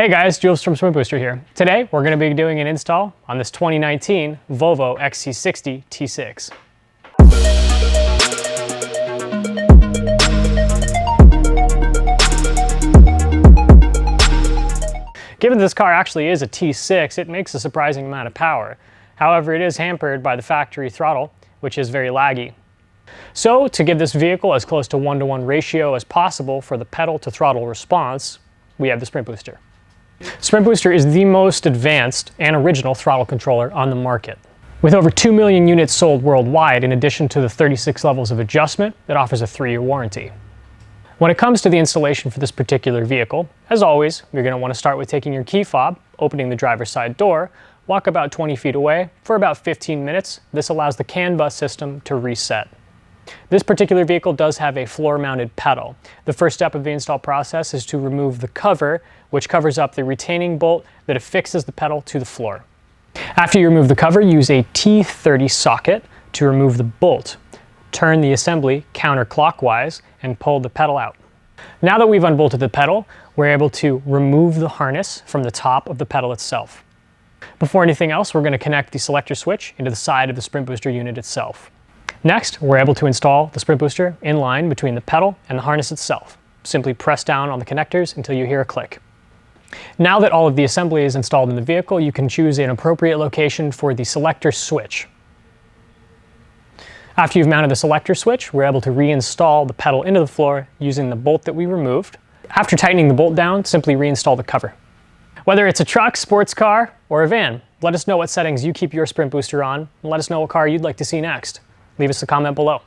Hey guys, Jules from Sprint Booster here. Today we're going to be doing an install on this 2019 Volvo XC60 T6. Given this car actually is a T6, it makes a surprising amount of power. However, it is hampered by the factory throttle, which is very laggy. So to give this vehicle as close to 1-to-1 ratio as possible for the pedal to throttle response, we have the Sprint Booster. Sprint Booster is the most advanced and original throttle controller on the market. With over 2 million units sold worldwide, in addition to the 36 levels of adjustment, it offers a 3-year warranty. When it comes to the installation for this particular vehicle, as always, you're going to want to start with taking your key fob, opening the driver's side door, walk about 20 feet away for about 15 minutes. This allows the CAN bus system to reset. This particular vehicle does have a floor-mounted pedal. The first step of the install process is to remove the cover, which covers up the retaining bolt that affixes the pedal to the floor. After you remove the cover, use a T30 socket to remove the bolt. Turn the assembly counterclockwise and pull the pedal out. Now that we've unbolted the pedal, we're able to remove the harness from the top of the pedal itself. Before anything else, we're going to connect the selector switch into the side of the Sprint Booster unit itself. Next, we're able to install the Sprint Booster in line between the pedal and the harness itself. Simply press down on the connectors until you hear a click. Now that all of the assembly is installed in the vehicle, you can choose an appropriate location for the selector switch. After you've mounted the selector switch, we're able to reinstall the pedal into the floor using the bolt that we removed. After tightening the bolt down, simply reinstall the cover. Whether it's a truck, sports car, or a van, let us know what settings you keep your Sprint Booster on, and let us know what car you'd like to see next. Leave us a comment below.